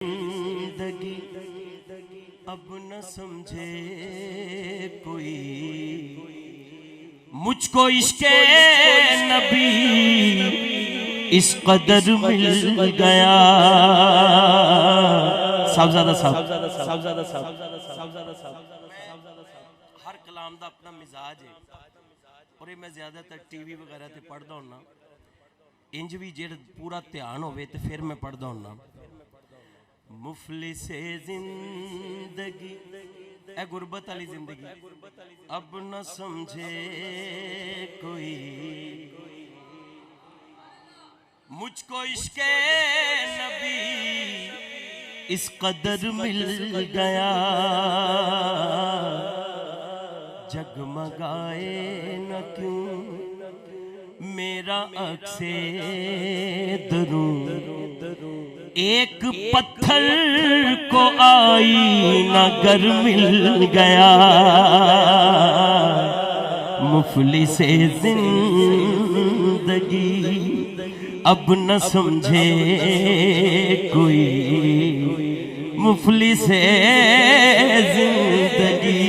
जिंदगी अब न समझे कोई, मुझको इश्क़े नबी इस कदर मिल गया। साहबजादा हर कलाम दा अपना मिजाज है और मैं ज्यादातर टीवी वगैरह ते पढ़दा हुन्ना, इंज भी जे पूरा ध्यान होवे ते फिर मैं पढ़दा हुन्ना। मुफलिसे जिंदगी ए गुरबत वाली जिंदगी अब न समझे कोई, मुझको इश्क़े नबी इस कदर मिल गया। जगमगाए न क्यों मेरा अक्से दरूं, एक पत्थर को आईना गर मिल गया। मुफलिसे जिंदगी अब न समझे कोई, मुफलिसे जिंदगी।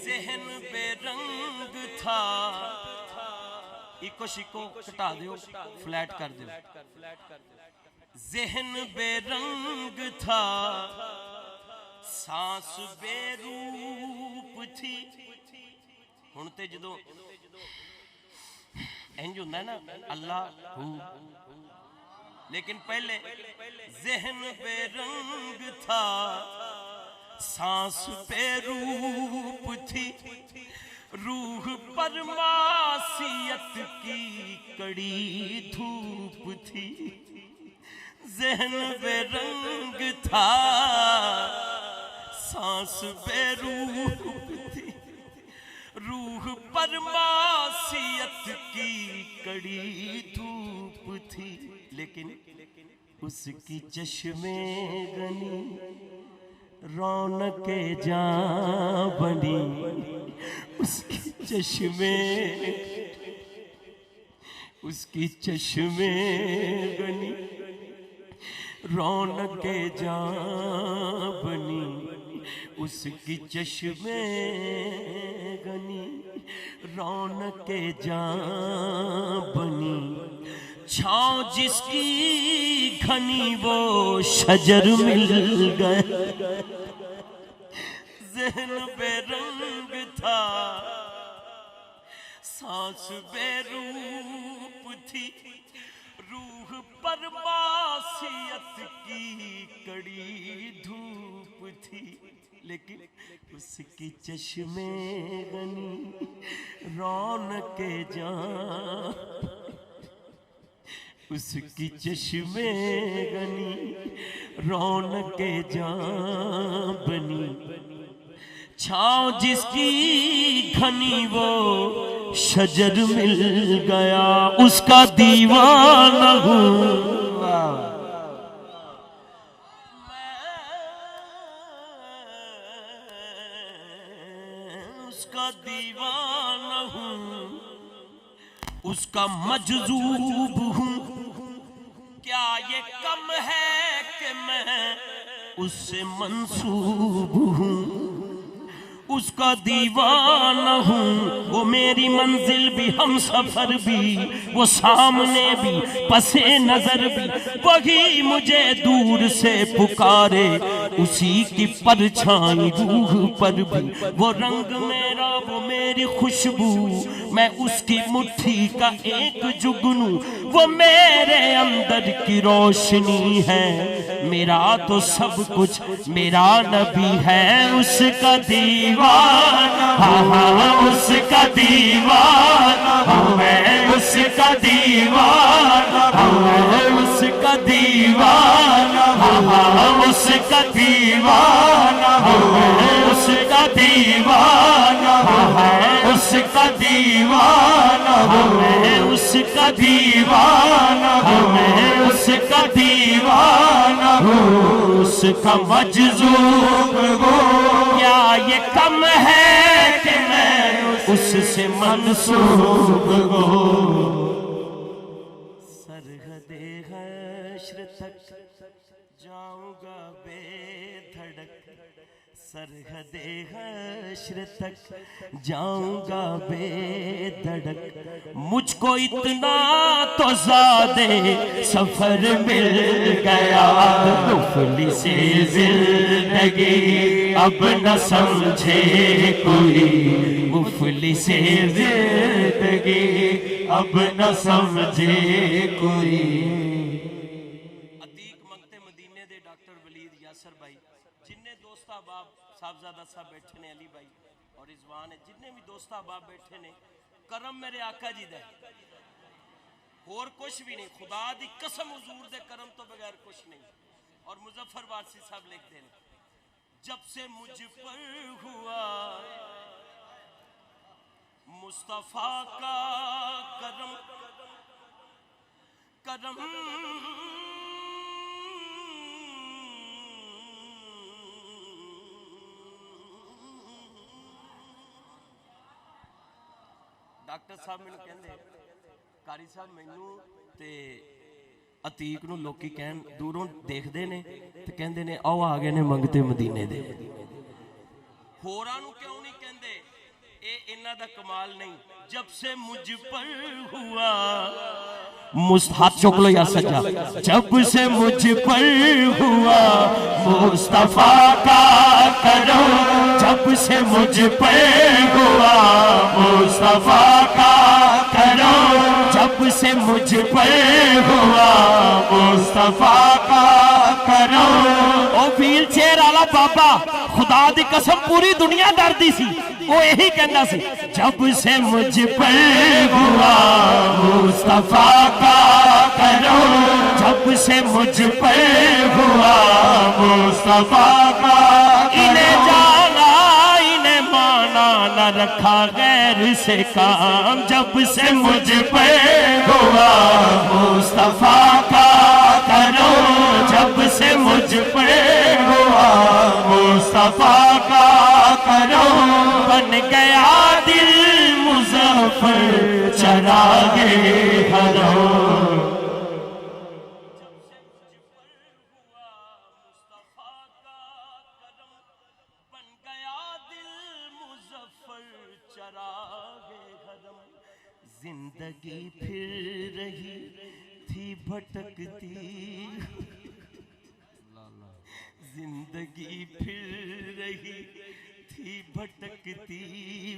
ज़हन बेरंग था, इको शिको हटा दो, फ्लैट कर दो। ज़हन बेरंग था, सांस बेरूप थी। हुण ते जदों इंज हुंदा है ना अल्लाह हू, लेकिन पहले ज़हन बेरंग था, सांस बेरूप थी। रूह पर मासियत की कड़ी धूप थी। ज़हन बेरंग था, सांस बेरूप थी। रूह पर मासियत की कड़ी धूप थी, लेकिन उसकी चश्मे गनी रौनके जां बनी। उसकी चश्मे गनी रौनके जां बनी। उसकी चश्मे गनी रौनके जां बनी। छाँव जिसकी घनी वो शजर मिल गए। ज़हन बेरंग था, सांस बेरूप थी। रूह पर मासियत की कड़ी धूप थी, लेकिन उसकी चश्मे गनी रौनके जां। उसकी चश्मे गनी रौनके जां बनी। छाँव जिसकी घनी वो शजर मिल गया। उसका दीवाना हूँ उसका दीवाना हूँ, उसका मजजूब हूँ। क्या ये कम है कि मैं उससे मंसूब हूँ। उसका दीवाना हूँ, वो मेरी मंजिल भी, हम सफर भी, वो सामने भी, पसे नजर भी। वही मुझे दूर से पुकारे, उसी की परछाई रूह पर भी। वो रंग मेरा, वो मेरी खुशबू, मैं उसकी मुट्ठी का एक जुगनू। वो मेरे अंदर की रोशनी है, मेरा तो सब कुछ मेरा नबी है। उसका दीवाना, हाँ उसका दीवाना हूँ मैं। उसका दीवाना, हाँ उसका दीवाना, हाँ उसका दीवाना हूँ मैं। उसका दीवाना, हाँ उसका दीवाना हूँ मैं। उसका दीवाना हूँ मैं। उसका दीवाना हूँ, उसका मजजूब हूँ। क्या ये कम है कि मैं उससे मंसूब हूँ। सरहदे हश्र तक जाऊंगा बेधड़क सरहदे हश्र तक, जाऊंगा बेधड़क। मुझको इतना तो ज़्यादा सफर मिल गया, मुफलिसी जिंदगी अब न समझे कोई, मुफलिसी जिंदगी अब न समझे कोई। अतीक मंगते मदीने दे डॉक्टर वलीद यासर भाई, जिन्ने दोस्त अहबाब साहबजादा साहब बैठे ने, अली भाई और रिजवान है, जिन्ने भी दोस्त अहबाब बैठे ने, करम मेरे आका जी दा, और कुछ भी नहीं। खुदा दी कसम हुजूर दे करम तो बगैर कुछ नहीं। और मुजफ्फर वारसी साहब लिखते हैं, जब से मुझ पर हुआ मुस्तफा का करम, करम डॉक्टर साहब मैनू कहंदे, कारी साहब मैनू ते अतीक नू लोकी कहन दूरों देखते ने ते कहंदे ने आओ आ गए ने मंगते मदीने दे। होरां नू क्यों नहीं कहंदे? ए इन्हां दा कमाल नहीं। जब से मुझ पर हुआ हाथ चुक लो यार सच्चा, जब से मुझ पर हुआ मुस्तफा का करम, जब से मुझ पर हुआ मुस्तफा का करम, जब से मुझ पर हुआ मुस्तफा का करम। ओ व्हील चेयर वाला बाबा, खुदा दी कसम पूरी दुनिया डरदी सी, वो यही कहना सी, जब से मुझ पर हुआ मुस्तफा का करम, जब से मुझ पर हुआ मुस्तफा का। इन्हें जाना इन्हें माना न रखा गैर से काम, जब से मुझ पर हुआ मुस्तफा का करम, जब से मुझ पर हुआ मुस्तफा का करम। बन गया दिल मुजफ्फर चरागे हरम, जिंदगी फिर रही थी भटकती, जिंदगी फिर रही थी भटकती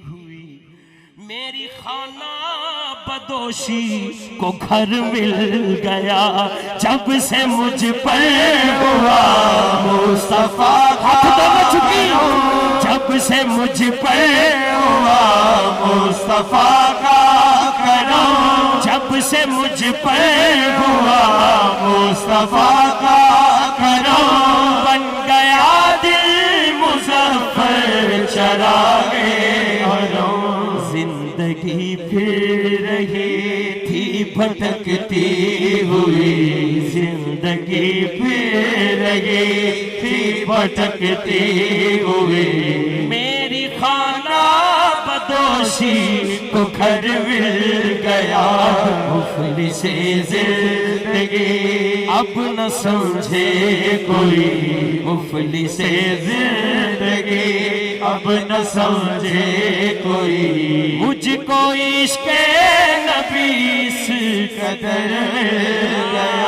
हुई, मेरी खाना बदोशी को घर मिल गया, जब से मुझ पर हुआ मुस्तफा का करम, जब से मुझ पर हुआ मुस्तफा का करम, जब से मुझ पर हुआ मुस्तफा का करम। बन गया दिल मुजफ्फर चरागे हरम, जिंदगी फिर रही थी भटकती हुई, जिंदगी फिर रही थी भटकती हुई, मेरी खाना बदोशी को घर मिल गया, मुफलिसी जिंदगी अब न समझे कोई, मुफलिसी जिंदगी अब न समझे कोई। मुझको इश्क़ नबी इस कदर मिल गया,